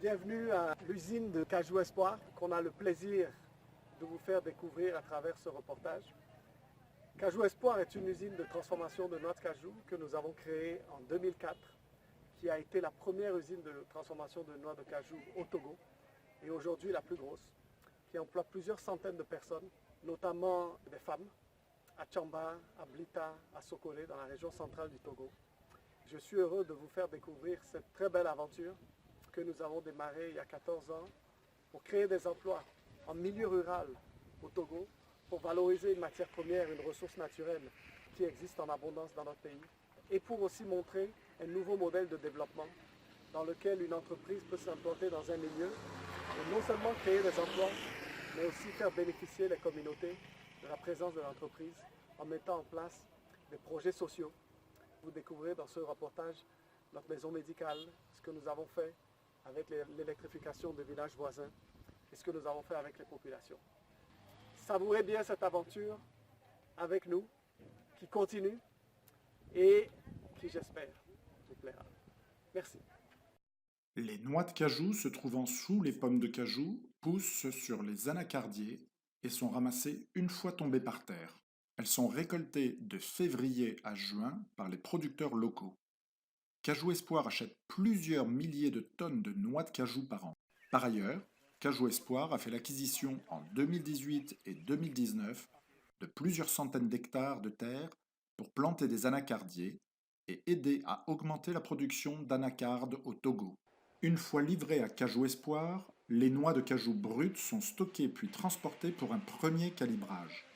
Bienvenue à l'usine de Cajou Espoir qu'on a le plaisir de vous faire découvrir à travers ce reportage. Cajou Espoir est une usine de transformation de noix de cajou que nous avons créée en 2004, qui a été la première usine de transformation de noix de cajou au Togo et aujourd'hui la plus grosse, qui emploie plusieurs centaines de personnes, notamment des femmes, à Tchamba, à Blita, à Sokole, dans la région centrale du Togo. Je suis heureux de vous faire découvrir cette très belle aventure que nous avons démarrée il y a 14 ans pour créer des emplois en milieu rural au Togo, pour valoriser une matière première, une ressource naturelle qui existe en abondance dans notre pays, et pour aussi montrer un nouveau modèle de développement dans lequel une entreprise peut s'implanter dans un milieu et non seulement créer des emplois, mais aussi faire bénéficier les communautés de la présence de l'entreprise en mettant en place des projets sociaux. Vous découvrez dans ce reportage notre maison médicale, ce que nous avons fait avec l'électrification des villages voisins et ce que nous avons fait avec les populations. Savourez bien cette aventure avec nous, qui continue et qui, j'espère, vous plaira. Merci. Les noix de cajou se trouvant sous les pommes de cajou poussent sur les anacardiers et sont ramassées une fois tombées par terre. Elles sont récoltées de février à juin par les producteurs locaux. Cajou Espoir achète plusieurs milliers de tonnes de noix de cajou par an. Par ailleurs, Cajou Espoir a fait l'acquisition en 2018 et 2019 de plusieurs centaines d'hectares de terre pour planter des anacardiers et aider à augmenter la production d'anacardes au Togo. Une fois livrées à Cajou Espoir, les noix de cajou brutes sont stockées puis transportées pour un premier calibrage.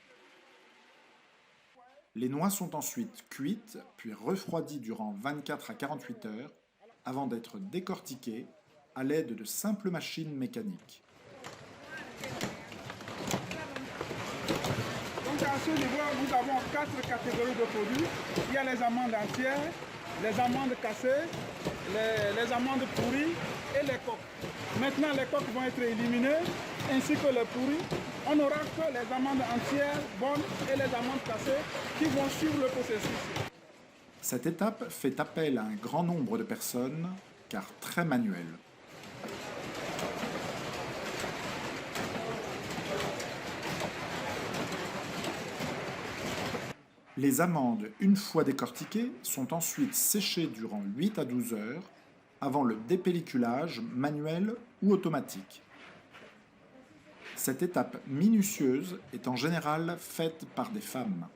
Les noix sont ensuite cuites, puis refroidies durant 24 à 48 heures, avant d'être décortiquées à l'aide de simples machines mécaniques. Donc à ce niveau, nous avons 4 catégories de produits. Il y a les amandes entières, les amandes cassées, les amandes pourries et les coques. Maintenant, les coques vont être éliminées, ainsi que les pourries. On n'aura que les amandes entières, bonnes, et les amandes cassées qui vont suivre le processus. Cette étape fait appel à un grand nombre de personnes, car très manuelle. Les amandes, une fois décortiquées, sont ensuite séchées durant 8 à 12 heures avant le dépelliculage manuel ou automatique. Cette étape minutieuse est en général faite par des femmes.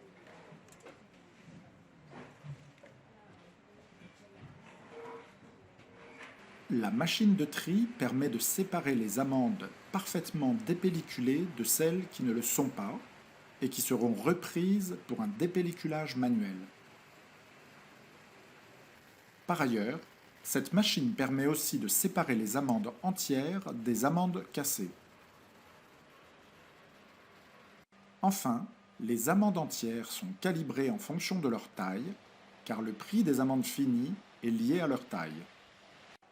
La machine de tri permet de séparer les amandes parfaitement dépelliculées de celles qui ne le sont pas et qui seront reprises pour un dépelliculage manuel. Par ailleurs, cette machine permet aussi de séparer les amandes entières des amandes cassées. Enfin, les amandes entières sont calibrées en fonction de leur taille, car le prix des amandes finies est lié à leur taille.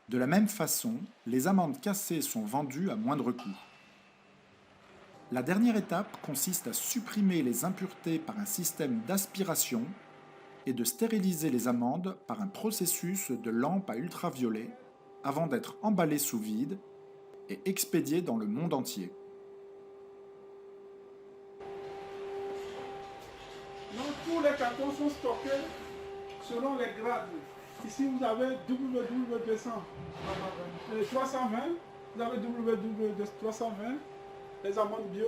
De la même façon, les amandes cassées sont vendues à moindre coût. La dernière étape consiste à supprimer les impuretés par un système d'aspiration et de stériliser les amandes par un processus de lampe à ultraviolet avant d'être emballées sous vide et expédiées dans le monde entier. Donc tous les cartons sont stockés selon les grades. Ici vous avez WW200, 320, vous avez WW320, les amandes bio.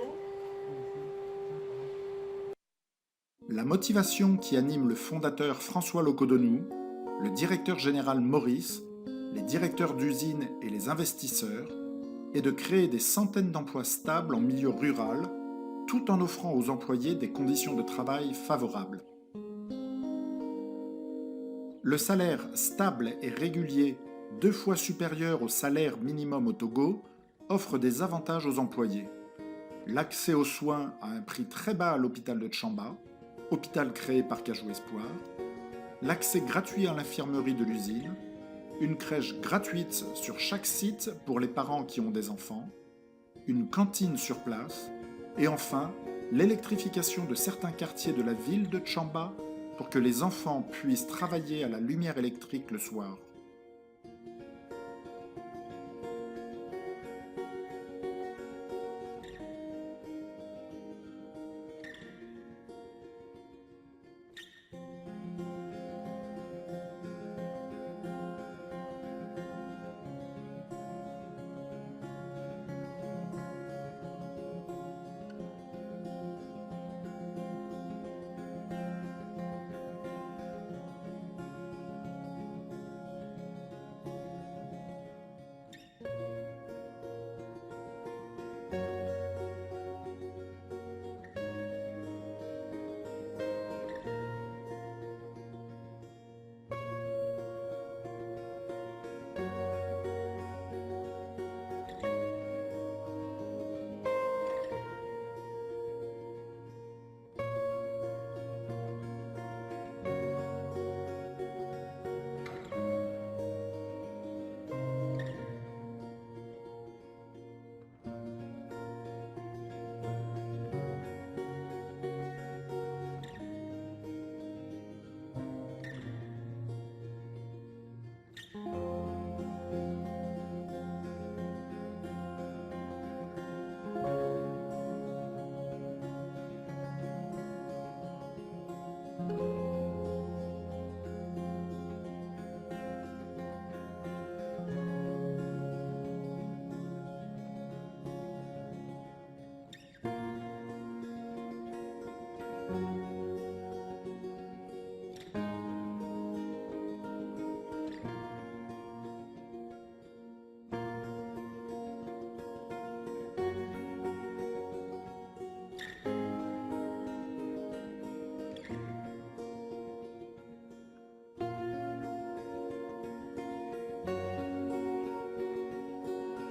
La motivation qui anime le fondateur François Locodonou, le directeur général Maurice, les directeurs d'usines et les investisseurs est de créer des centaines d'emplois stables en milieu rural, tout en offrant aux employés des conditions de travail favorables. Le salaire stable et régulier, 2 fois supérieur au salaire minimum au Togo, offre des avantages aux employés. L'accès aux soins à un prix très bas à l'hôpital de Tchamba, hôpital créé par Cajou Espoir, l'accès gratuit à l'infirmerie de l'usine, une crèche gratuite sur chaque site pour les parents qui ont des enfants, une cantine sur place, et enfin, l'électrification de certains quartiers de la ville de Tchamba pour que les enfants puissent travailler à la lumière électrique le soir.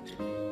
Merci.